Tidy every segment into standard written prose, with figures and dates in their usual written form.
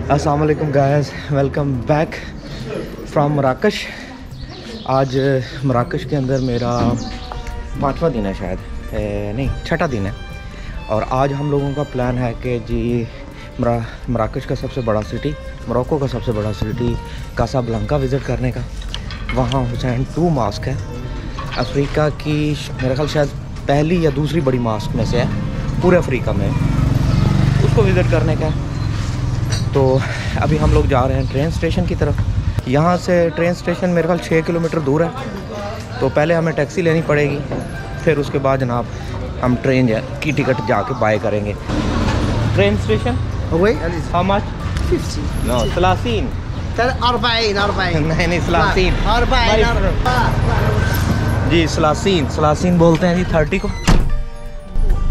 अस्सलाम वालेकुम guys, welcome back from मराकश। आज मराकश के अंदर मेरा 5वां दिन है, शायद नहीं 6ठा दिन है। और आज हम लोगों का प्लान है कि जी मराकश का सबसे बड़ा सिटी, मोरक्को का सबसे बड़ा सिटी कासाब्लांका विज़िट करने का। वहाँ हुसैन II मॉस्क है, अफ्रीका की मेरा ख्याल शायद पहली या दूसरी बड़ी मॉस्क में से है पूरे अफ्रीका में, उसको विज़िट करने का। तो अभी हम लोग जा रहे हैं ट्रेन स्टेशन की तरफ। यहाँ से ट्रेन स्टेशन मेरे ख्याल 6 किलोमीटर दूर है, तो पहले हमें टैक्सी लेनी पड़ेगी, फिर उसके बाद जनाब हम ट्रेन की टिकट जाके बाय करेंगे। Train station how much? 50 no 30 40 नहीं 30 जी 30 बोलते हैं जी 30 को।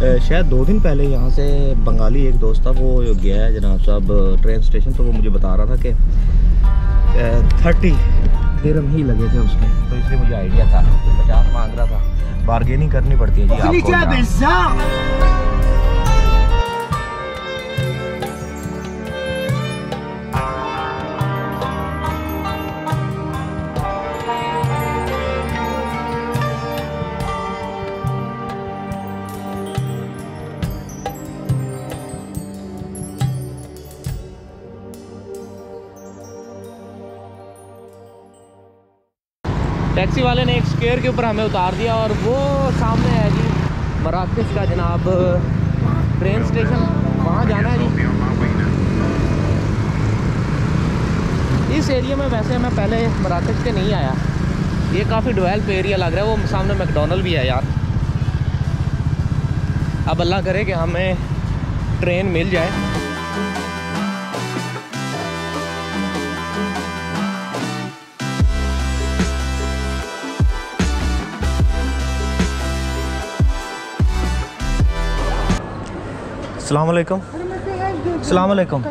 शायद 2 दिन पहले यहाँ से बंगाली एक दोस्त था, वो गया है जनाब साहब ट्रेन स्टेशन, तो वो मुझे बता रहा था कि 30 दिरहम ही लगे थे उसके, तो इसलिए मुझे आइडिया था। 50 मांग रहा था, बार्गेनिंग करनी पड़ती है जी आपको। टैक्सी वाले ने एक स्क्वायर के ऊपर हमें उतार दिया और वो सामने है जी मराकश का जनाब ट्रेन स्टेशन, वहाँ जाना है जी। इस एरिया में वैसे मैं पहले मराकश के नहीं आया, ये काफ़ी डेवलप एरिया लग रहा है। वो सामने मैकडॉनल्ड भी है यार। अब अल्लाह करे कि हमें ट्रेन मिल जाए। अस्सलामुअलैकुम। अस्सलामुअलैकुम।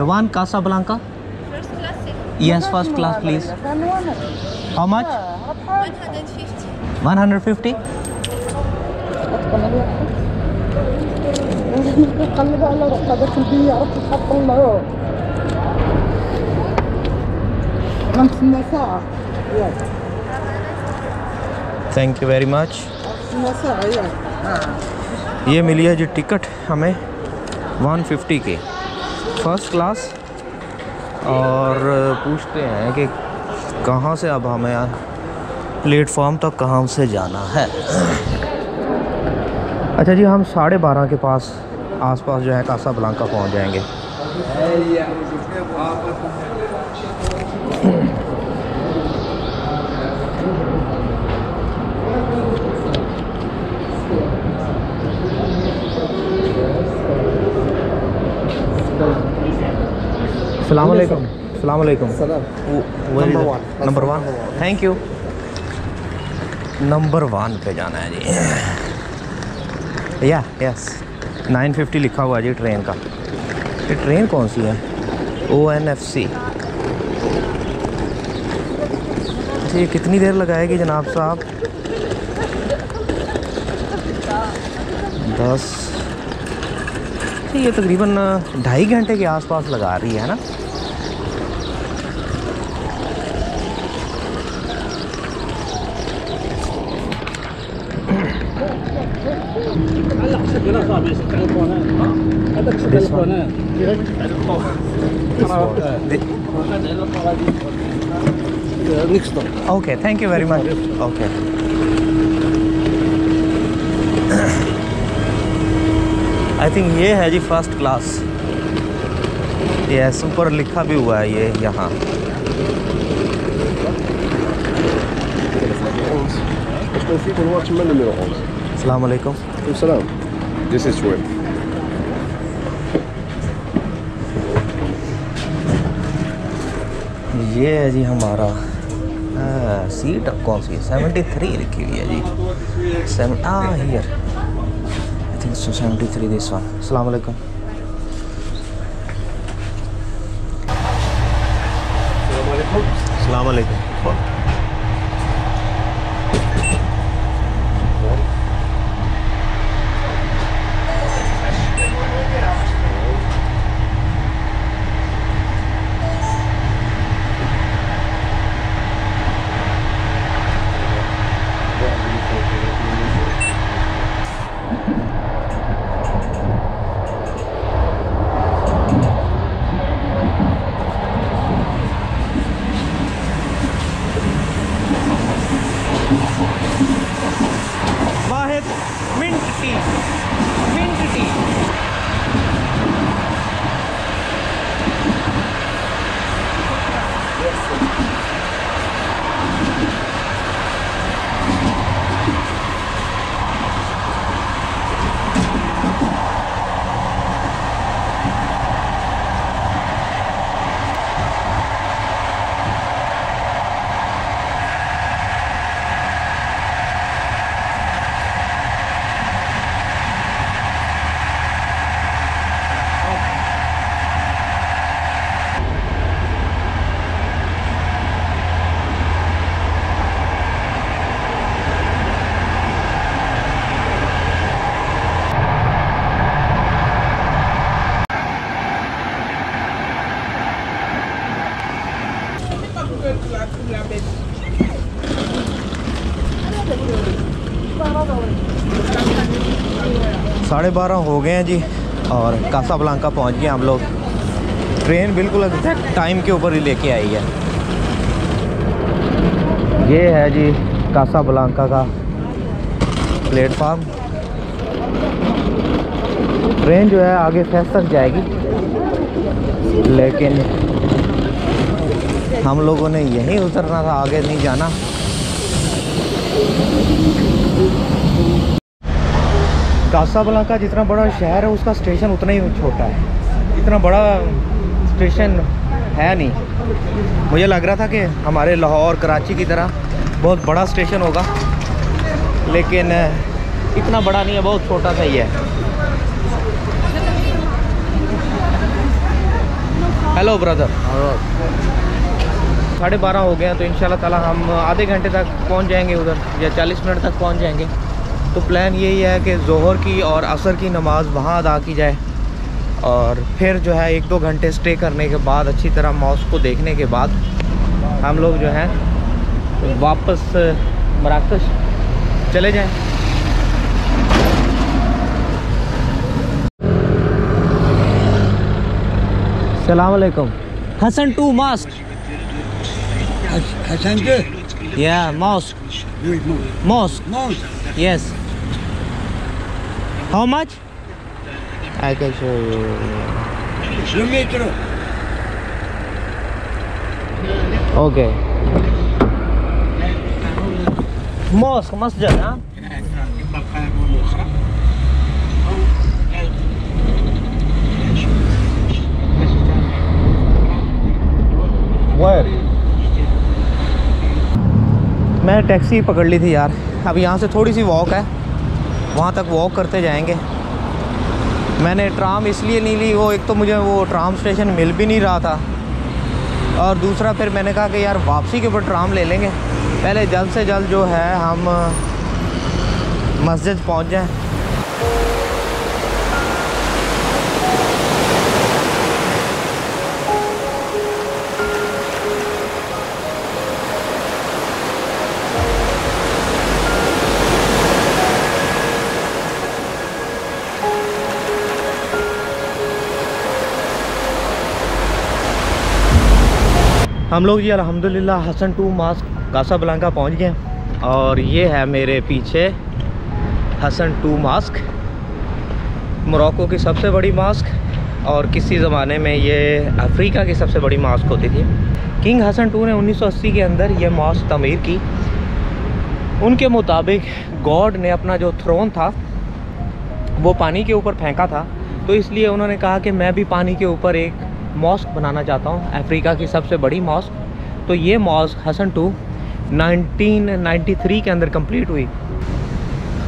One Casablanca. Yes, first class please. How much? 150. 150? Thank you very much. ये मिली है जी टिकट हमें 150 की फर्स्ट क्लास। और पूछते हैं कि कहाँ से अब हमें यार प्लेटफॉर्म तक कहाँ से जाना है। अच्छा जी, हम 12:30 के आसपास जो है कासाब्लांका पहुँच जाएंगे। अस्सलामुअलैकुम। अस्सलामुअलैकुम। Number 1 thank you. नंबर 1 पे जाना है जी। यस 950 लिखा हुआ है जी ट्रेन का। ये ट्रेन कौन सी है? ONFC। अच्छा, ये कितनी देर लगाएगी जनाब साहब? 10। ये तकरीबन 2.5 घंटे के आसपास लगा रही है ना। Okay, thank you very much. Okay, I think ये है जी फर्स्ट क्लास। यस, ऊपर लिखा भी हुआ है ये यहाँ। अस्सलाम वालेकुम। This is where. ये है जी हमारा सीट कौन सी है? 73 लिखी हुई है जी। Here I think so 73 this one. अस्सलाम वालेकुम। अस्सलाम वालेकुम। 12:30 हो गए हैं जी और कासाब्लांका पहुंच गए हम लोग। ट्रेन बिल्कुल एग्जैक्ट टाइम के ऊपर ही लेके आई है। ये है जी कासाब्लांका का प्लेटफार्म। ट्रेन जो है आगे फेस तक जाएगी, लेकिन हम लोगों ने यहीं उतरना था, आगे नहीं जाना। कासाब्लांका जितना बड़ा शहर है उसका स्टेशन उतना ही छोटा है, इतना बड़ा स्टेशन है नहीं। मुझे लग रहा था कि हमारे लाहौर कराची की तरह बहुत बड़ा स्टेशन होगा, लेकिन इतना बड़ा नहीं है, बहुत छोटा सा ही है। Hello brother. 12:30 हो गए हैं, तो इंशाल्लाह ताला हम आधे घंटे तक पहुंच जाएंगे उधर, या 40 मिनट तक पहुंच जाएंगे। तो प्लान यही है कि ज़ोहर की और असर की नमाज़ वहाँ अदा की जाए, और फिर जो है 1-2 घंटे स्टे करने के बाद, अच्छी तरह मॉस्क को देखने के बाद हम लोग जो है वापस मराकश चले जाएं। अस्सलाम वालेकुम। Hassan 2 mosque. Hassan too. Yeah, mosque. Mosque. Yes. How much? I can show you. Metro. Okay. Mosque, masjid, huh? Where? मैं टैक्सी पकड़ ली थी यार। अब यहाँ से थोड़ी सी वॉक है, वहाँ तक वॉक करते जाएंगे। मैंने ट्राम इसलिए नहीं ली, वो एक तो मुझे वो ट्राम स्टेशन मिल भी नहीं रहा था, और दूसरा फिर मैंने कहा कि यार वापसी के ऊपर ट्राम ले लेंगे, पहले जल्द से जल्द जो है हम मस्जिद पहुँच जाएं। हम लोग जी अल्हम्दुलिल्लाह हसन 2 मॉस्क कासाब्लांका पहुंच गए, और ये है मेरे पीछे हसन 2 मॉस्क, मोरक्को की सबसे बड़ी मॉस्क, और किसी ज़माने में ये अफ्रीका की सबसे बड़ी मॉस्क होती थी। किंग हसन 2 ने 1980 के अंदर ये मॉस्क तमीर की। उनके मुताबिक गॉड ने अपना जो थ्रोन था वो पानी के ऊपर फेंका था, तो इसलिए उन्होंने कहा कि मैं भी पानी के ऊपर एक मॉस्क बनाना चाहता हूँ, अफ्रीका की सबसे बड़ी मॉस्क। तो ये मॉस्क हसन 2 1993 के अंदर कंप्लीट हुई।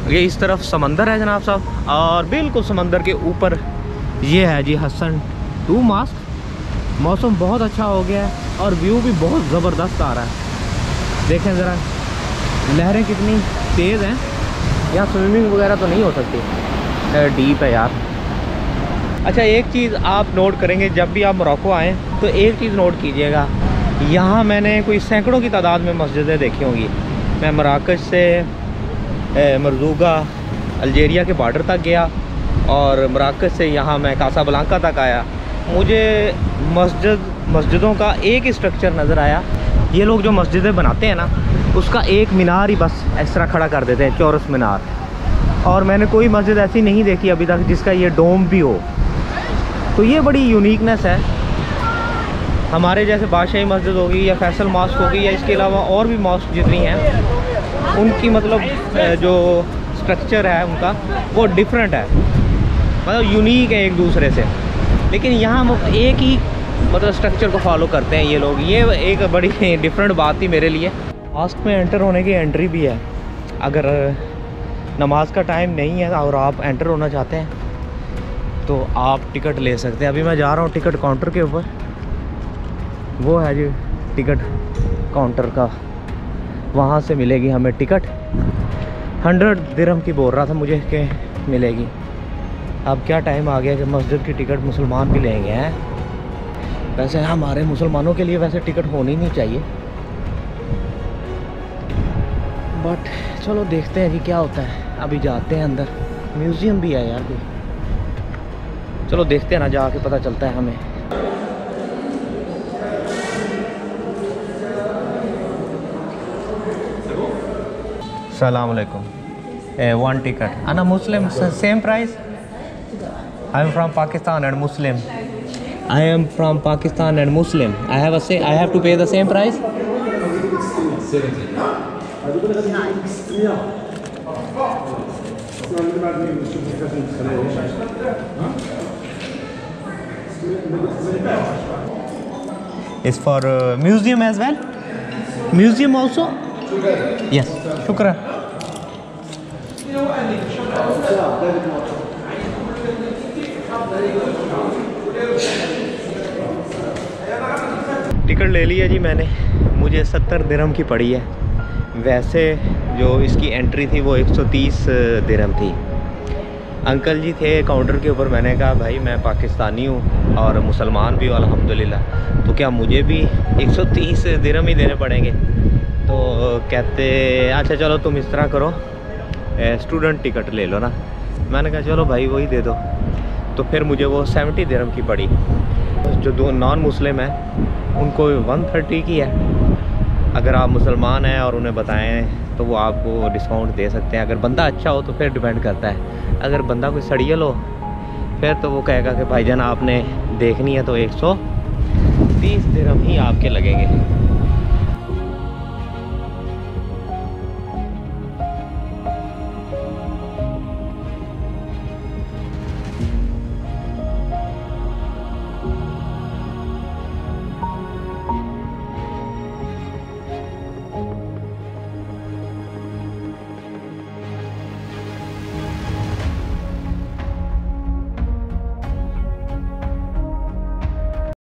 ये इस तरफ समंदर है जनाब साहब, और बिल्कुल समंदर के ऊपर ये है जी हसन 2 मॉस्क। मौसम बहुत अच्छा हो गया है और व्यू भी बहुत ज़बरदस्त आ रहा है। देखें ज़रा लहरें कितनी तेज़ हैं। यहाँ स्विमिंग वगैरह तो नहीं हो सकती, डीप है यार। अच्छा, एक चीज़ आप नोट करेंगे जब भी आप मोरक्को आएँ, तो एक चीज़ नोट कीजिएगा, यहाँ मैंने कोई सैकड़ों की तादाद में मस्जिदें देखी होंगी। मैं मराकश से मरज़ूगा अल्जीरिया के बॉर्डर तक गया, और मराकश से यहाँ मैं कासाब्लांका तक आया। मुझे मस्जिदों का एक ही स्ट्रक्चर नज़र आया। ये लोग जो मस्जिदें बनाते हैं ना, उसका एक मीनार ही बस इस तरह खड़ा कर देते हैं, चौरस मीनार, और मैंने कोई मस्जिद ऐसी नहीं देखी अभी तक जिसका ये डोम भी हो। तो ये बड़ी यूनिकनेस है। हमारे जैसे बादशाही मस्जिद होगी या फैसल मॉस्क होगी, या इसके अलावा और भी मॉस्क जितनी हैं, उनकी मतलब जो स्ट्रक्चर है उनका वो डिफरेंट है, मतलब यूनिक है एक दूसरे से। लेकिन यहाँ एक ही मतलब स्ट्रक्चर को फॉलो करते हैं ये लोग। ये एक बड़ी डिफरेंट बात थी मेरे लिए। मॉस्क में एंटर होने की एंट्री भी है। अगर नमाज का टाइम नहीं है और आप एंटर होना चाहते हैं तो आप टिकट ले सकते हैं। अभी मैं जा रहा हूँ टिकट काउंटर के ऊपर, वो है जी टिकट काउंटर का, वहाँ से मिलेगी हमें टिकट। 100 दिरहम की बोल रहा था मुझे कि मिलेगी। अब क्या टाइम आ गया कि मस्जिद की टिकट मुसलमान भी लेंगे हैं। वैसे हमारे मुसलमानों के लिए वैसे टिकट होनी नहीं चाहिए, बट चलो देखते हैं जी क्या होता है। अभी जाते हैं अंदर। म्यूज़ियम भी है यार कोई। चलो देखते हैं ना, जाके पता चलता है हमें। अस्सलाम वालेकुम। वन टिकट अना Muslim same price. I am from Pakistan and Muslim. I am from Pakistan and Muslim. I have to pay the same price. 70. It's for museum as well. Museum also. Yes. Shukran. Ticket ले लिया जी मैंने, मुझे 70 दिरहम की पड़ी है। वैसे जो इसकी एंट्री थी वो 130 दिरहम थी। अंकल जी थे काउंटर के ऊपर, मैंने कहा भाई मैं पाकिस्तानी हूँ और मुसलमान भी हूँ अल्हम्दुलिल्लाह, तो क्या मुझे भी 130 दिरहम ही देने पड़ेंगे? तो कहते अच्छा चलो तुम इस तरह करो, स्टूडेंट टिकट ले लो ना। मैंने कहा चलो भाई वही दे दो। तो फिर मुझे वो 70 दिरहम की पड़ी। जो दो नॉन मुस्लिम हैं उनको 130 की है। अगर आप मुसलमान हैं और उन्हें बताएं तो वो आपको डिस्काउंट दे सकते हैं। अगर बंदा अच्छा हो तो फिर डिपेंड करता है। अगर बंदा कोई सड़ियल हो फिर तो वो कहेगा कि भाईजान आपने देखनी है तो 130 दिरहम ही आपके लगेंगे।